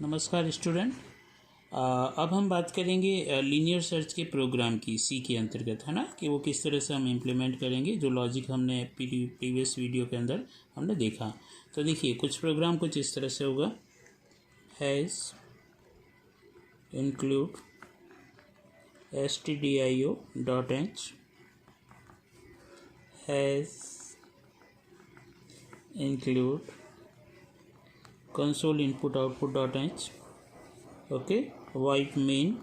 नमस्कार स्टूडेंट। अब हम बात करेंगे लीनियर सर्च के प्रोग्राम की सी के अंतर्गत, है ना, कि वो किस तरह से हम इम्प्लीमेंट करेंगे, जो लॉजिक हमने प्रीवियस वीडियो के अंदर हमने देखा। तो देखिए कुछ प्रोग्राम कुछ इस तरह से होगा। Has include stdio.h has include console input output.h, okay, void main।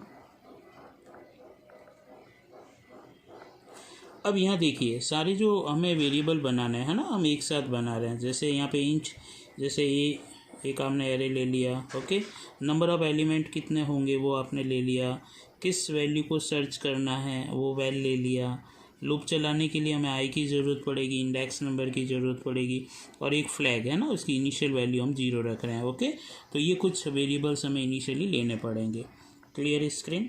अब यहाँ देखिए सारे जो हमें वेरिएबल बनाने हैं ना, हम एक साथ बना रहे हैं। जैसे यहाँ पे इंट, जैसे ये एक आपने एरे ले लिया, ओके। नंबर ऑफ एलिमेंट कितने होंगे वो आपने ले लिया। किस वैल्यू को सर्च करना है वो वैल्यू ले लिया। लूप चलाने के लिए हमें आई की ज़रूरत पड़ेगी, इंडेक्स नंबर की ज़रूरत पड़ेगी, और एक फ्लैग है ना, उसकी इनिशियल वैल्यू हम 0 रख रहे हैं, ओके। तो ये कुछ वेरिएबल्स हमें इनिशियली लेने पड़ेंगे। Clear screen.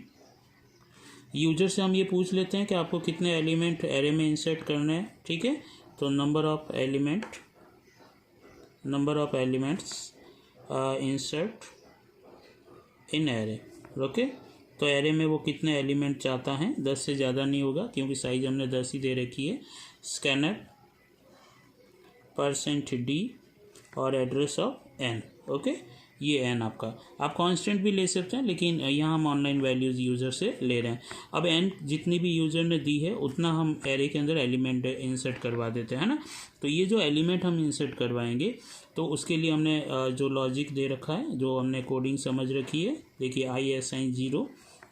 यूजर से हम ये पूछ लेते हैं कि आपको कितने एलिमेंट एरे में इंसर्ट करने हैं, ठीक है। तो number of elements insert in array, okay. तो एरे में वो कितने एलिमेंट चाहता है, 10 से ज़्यादा नहीं होगा क्योंकि साइज हमने 10 ही दे रखी है। स्कैनर %d और एड्रेस ऑफ n, ओके। ये n आपका, आप कांस्टेंट भी ले सकते हैं, लेकिन यहाँ हम ऑनलाइन वैल्यूज़ यूज़र से ले रहे हैं। अब n जितनी भी यूज़र ने दी है उतना हम एरे के अंदर एलिमेंट इंसर्ट करवा देते हैं ना। तो ये जो एलिमेंट हम इंसर्ट करवाएंगे तो उसके लिए हमने जो लॉजिक दे रखा है, जो हमने कोडिंग समझ रखी है, देखिए आई असाइन 0,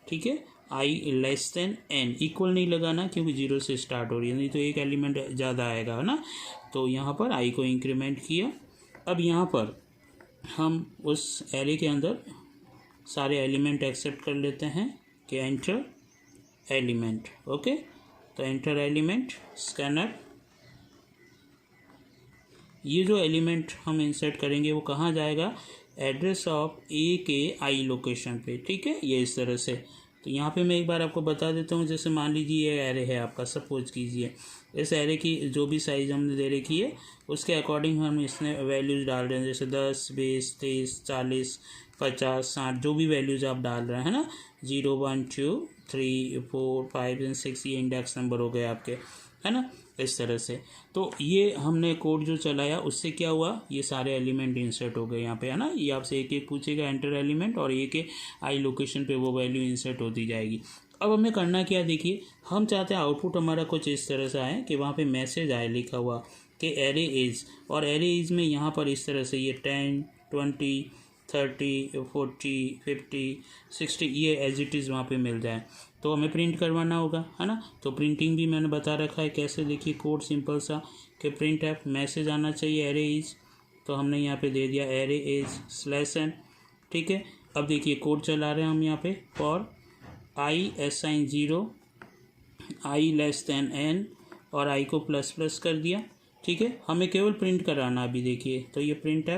ठीक है। आई लेस देन n, इक्वल नहीं लगाना क्योंकि 0 से स्टार्ट हो रही है, नहीं तो एक एलिमेंट ज़्यादा आएगा, है ना। तो यहाँ पर आई को इंक्रीमेंट किया। अब यहाँ पर हम उस एरे के अंदर सारे एलिमेंट एक्सेप्ट कर लेते हैं कि एंटर एलिमेंट, ओके। तो एंटर एलिमेंट स्कैनर, ये जो एलिमेंट हम इंसर्ट करेंगे वो कहाँ जाएगा, एड्रेस ऑफ ए के आई लोकेशन पे, ठीक है। ये इस तरह से। तो यहाँ पे मैं एक बार आपको बता देता हूँ। जैसे मान लीजिए ये एरे है आपका, सपोज कीजिए इस एरे की जो भी साइज़ हमने दे रखी है उसके अकॉर्डिंग हम इसमें वैल्यूज़ डाल रहे हैं। जैसे 10, 20, 30, 40, 50, 60, जो भी वैल्यूज़ आप डाल रहे हैं ना, 0, 1, 2, 3, 4, 5 एंड 6, ये इंडेक्स नंबर हो गए आपके, है ना, इस तरह से। तो ये हमने कोड जो चलाया उससे क्या हुआ, ये सारे एलिमेंट इंसर्ट हो गए यहाँ पे, है ना। ये आपसे एक एक पूछेगा एंटर एलिमेंट, और एक एक आई लोकेशन पे वो वैल्यू इंसर्ट होती जाएगी। अब हमें करना क्या, देखिए हम चाहते हैं आउटपुट हमारा कुछ इस तरह से आए कि वहाँ पे मैसेज आए लिखा हुआ कि एरे इज़, और एरे इज़ में यहाँ पर इस तरह से ये 10, 20, 30, 40, 50, 60 ये एज इट इज़ वहाँ पे मिल जाए। तो हमें प्रिंट करवाना होगा, है ना। तो प्रिंटिंग भी मैंने बता रखा है कैसे। देखिए कोड सिंपल सा कि प्रिंट ऐप मैसेज आना चाहिए एरे इज़, तो हमने यहाँ पे दे दिया एरे इज़ /n, ठीक है। अब देखिए कोड चला रहे हैं हम यहाँ पे, for I assign 0, I less than n, और आई को ++ कर दिया, ठीक है। हमें केवल प्रिंट कराना अभी, देखिए। तो ये प्रिंट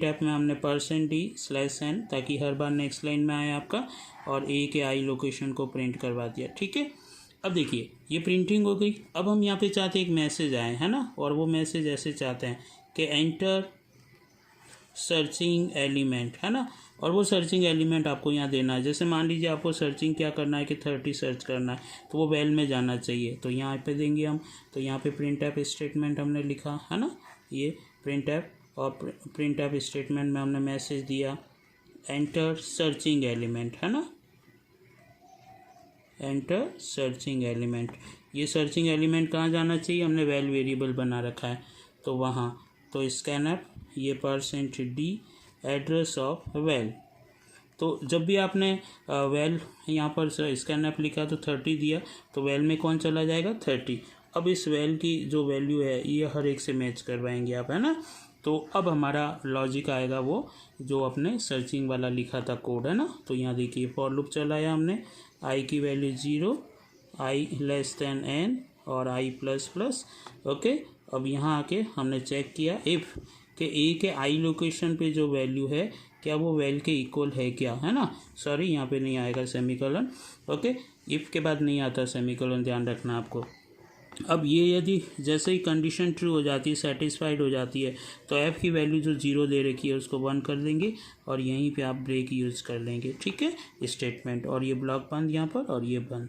ऐप में हमने %d/n, ताकि हर बार नेक्स्ट लाइन में आए आपका, और ए के आई लोकेशन को प्रिंट करवा दिया, ठीक है। अब देखिए ये प्रिंटिंग हो गई। अब हम यहाँ पे चाहते हैं एक मैसेज आए, है ना, और वो मैसेज ऐसे चाहते हैं कि एंटर सर्चिंग एलिमेंट, है ना। और वो सर्चिंग एलिमेंट आपको यहाँ देना है। जैसे मान लीजिए आपको सर्चिंग क्या करना है कि 30 सर्च करना है, तो वो वैल में जाना चाहिए, तो यहाँ पे देंगे हम। तो यहाँ पे प्रिंट ऐप स्टेटमेंट हमने लिखा, है ना, ये प्रिंट ऐप, और प्रिंट ऐप स्टेटमेंट में हमने मैसेज दिया एंटर सर्चिंग एलिमेंट, है ना, एंटर सर्चिंग एलिमेंट। ये सर्चिंग एलिमेंट कहाँ जाना चाहिए, हमने वैल वेरिएबल बना रखा है तो वहाँ। तो स्कैनर ये %d एड्रेस ऑफ वैल। तो जब भी आपने वैल यहाँ पर स्कैनर लिखा तो 30 दिया, तो वैल में कौन चला जाएगा, 30। अब इस वैल की जो वैल्यू है ये हर एक से मैच करवाएंगे आप, है ना। तो अब हमारा लॉजिक आएगा वो जो अपने सर्चिंग वाला लिखा था कोड, है ना। तो यहाँ देखिए फॉर लूप चलाया हमने, आई की वैल्यू 0, आई लेस देन n, और आई ++, ओके। अब यहाँ आके हमने चेक किया इफ़ कि ए के आई लोकेशन पे जो वैल्यू है क्या वो वैल के इक्वल है क्या, है ना। सॉरी यहाँ पे नहीं आएगा सेमीकोलन, ओके। इफ़ के बाद नहीं आता सेमीकोलन, ध्यान रखना आपको। अब ये यदि जैसे ही कंडीशन ट्रू हो जाती है, सेटिस्फाइड हो जाती है, तो ऐप की वैल्यू जो 0 दे रखी है उसको 1 कर देंगे और यहीं पे आप ब्रेक यूज़ कर लेंगे, ठीक है, स्टेटमेंट। और ये ब्लॉक बंद यहाँ पर और ये बंद।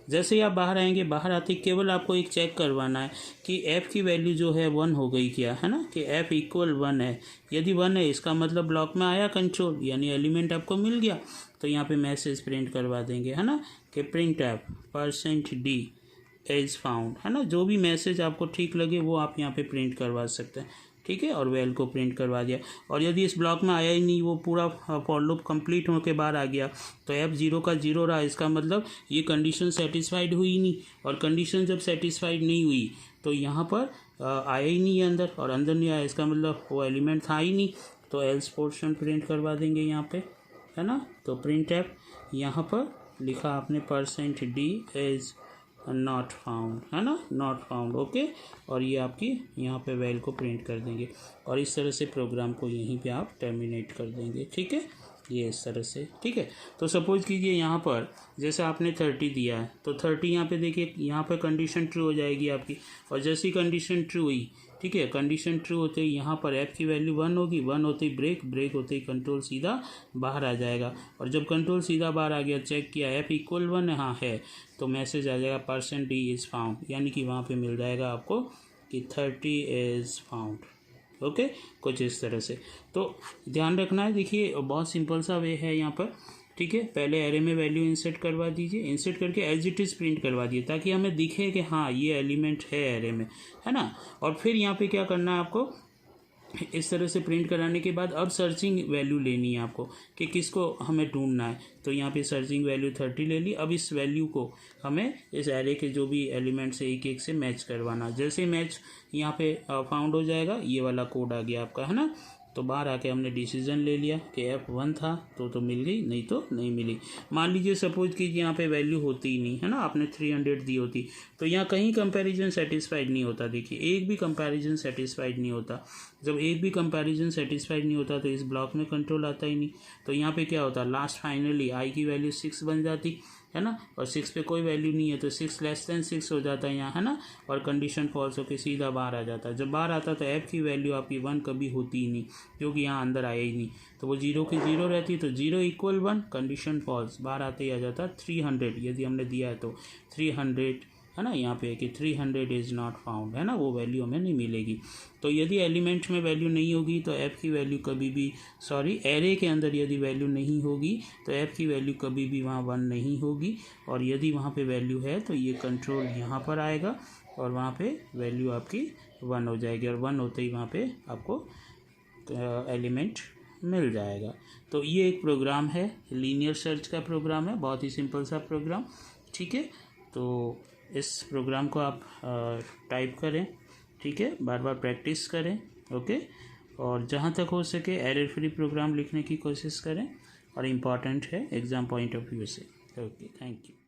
जैसे ही आप बाहर आएंगे, बाहर आते केवल आपको एक चेक करवाना है कि ऐप की वैल्यू जो है 1 हो गई क्या, है ना, कि ऐप इक्वल 1 है। यदि 1 है इसका मतलब ब्लॉक में आया कंट्रोल, यानी एलिमेंट आपको मिल गया। तो यहाँ पे मैसेज प्रिंट करवा देंगे, है ना, कि print F %d is found, है ना। जो भी मैसेज आपको ठीक लगे वो आप यहाँ पे प्रिंट करवा सकते हैं, ठीक है। और वेल को प्रिंट करवा दिया। और यदि इस ब्लॉक में आया ही नहीं, वो पूरा फॉर लूप कंप्लीट होने के बाद आ गया, तो ऐप 0 का 0 रहा, इसका मतलब ये कंडीशन सेटिस्फाइड हुई नहीं। और कंडीशन जब सेटिस्फाइड नहीं हुई तो यहाँ पर आया ही नहीं अंदर, और अंदर नहीं आया इसका मतलब वो एलिमेंट था ही नहीं। तो एल्स पोर्शन प्रिंट करवा देंगे यहाँ पे, है ना। तो प्रिंट ऐप यहाँ पर लिखा आपने %d इज़ नॉट फाउंड, है ना, नॉट फाउंड, ओके। और ये आपकी यहाँ पे वैल को प्रिंट कर देंगे और इस तरह से प्रोग्राम को यहीं पे आप टर्मिनेट कर देंगे, ठीक है, ये इस तरह से, ठीक है। तो सपोज कीजिए यहाँ पर जैसे आपने 30 दिया है, तो 30 यहाँ पे देखिए, यहाँ पे कंडीशन ट्रू हो जाएगी आपकी। और जैसी कंडीशन ट्रू हुई, ठीक है, कंडीशन ट्रू होते ही यहाँ पर ऐप की वैल्यू 1 होगी, 1 होते ही ब्रेक होते ही कंट्रोल सीधा बाहर आ जाएगा। और जब कंट्रोल सीधा बाहर आ गया, चेक किया ऐप इक्वल 1 हाँ है, तो मैसेज आ जाएगा %d इज़ फाउंड, यानी कि वहाँ पे मिल जाएगा आपको कि 30 इज़ फाउंड, ओके, कुछ इस तरह से। तो ध्यान रखना है, देखिए बहुत सिंपल सा वे है यहाँ पर, ठीक है। पहले एरे में वैल्यू इंसर्ट करवा दीजिए, इंसर्ट करके एज इट इज़ प्रिंट करवा दिए ताकि हमें दिखे कि हाँ ये एलिमेंट है एरे में, है ना। और फिर यहाँ पे क्या करना है आपको, इस तरह से प्रिंट कराने के बाद अब सर्चिंग वैल्यू लेनी है आपको कि किसको हमें ढूंढना है। तो यहाँ पे सर्चिंग वैल्यू 30 ले ली। अब इस वैल्यू को हमें इस एरे के जो भी एलिमेंट्स है एक एक से मैच करवाना। जैसे मैच यहाँ पे फाउंड हो जाएगा, ये वाला कोड आ गया आपका, है ना। तो बाहर आके हमने डिसीजन ले लिया कि F1 था तो मिल गई, नहीं तो नहीं मिली। मान लीजिए सपोज कीजिए यहाँ पे वैल्यू होती ही नहीं, है ना, आपने 300 दी होती, तो यहाँ कहीं कंपैरिजन सेटिस्फाइड नहीं होता। देखिए एक भी कंपैरिजन सेटिस्फाइड नहीं होता। जब एक भी कंपैरिजन सेटिस्फाइड नहीं होता तो इस ब्लॉक में कंट्रोल आता ही नहीं। तो यहाँ पे क्या होता, लास्ट फाइनली आई की वैल्यू 6 बन जाती, है ना। और 6 पे कोई वैल्यू नहीं है तो 6 लेस देन 6 हो जाता है यहाँ, है ना। और कंडीशन फॉल्स होकर सीधा बाहर आ जाता है। जब बाहर आता है तो ऐप की वैल्यू आपकी 1 कभी होती ही नहीं, क्योंकि यहाँ अंदर आया ही नहीं। तो वो 0 की 0 रहती, तो 0 इक्वल 1, कंडीशन फॉल्स, बाहर आते ही आ जाता 300। यदि हमने दिया है तो 300, है ना, यहाँ पे है कि 300 इज़ नॉट फाउंड, है ना, वो वैल्यू हमें नहीं मिलेगी। तो यदि एलिमेंट में वैल्यू नहीं होगी तो ऐप की वैल्यू कभी भी, एरे के अंदर यदि वैल्यू नहीं होगी तो ऐप की वैल्यू कभी भी वहाँ 1 नहीं होगी। और यदि वहाँ पे वैल्यू है तो ये कंट्रोल यहाँ पर आएगा और वहाँ पे वैल्यू आपकी 1 हो जाएगी। और 1 होते ही वहाँ पे आपको एलिमेंट मिल जाएगा। तो ये एक प्रोग्राम है, लीनियर सर्च का प्रोग्राम है, बहुत ही सिंपल सा प्रोग्राम, ठीक है। तो इस प्रोग्राम को आप टाइप करें, ठीक है, बार बार प्रैक्टिस करें, ओके। और जहाँ तक हो सके एरर फ्री प्रोग्राम लिखने की कोशिश करें, और इम्पॉर्टेंट है एग्ज़ाम पॉइंट ऑफ व्यू से, ओके, थैंक यू।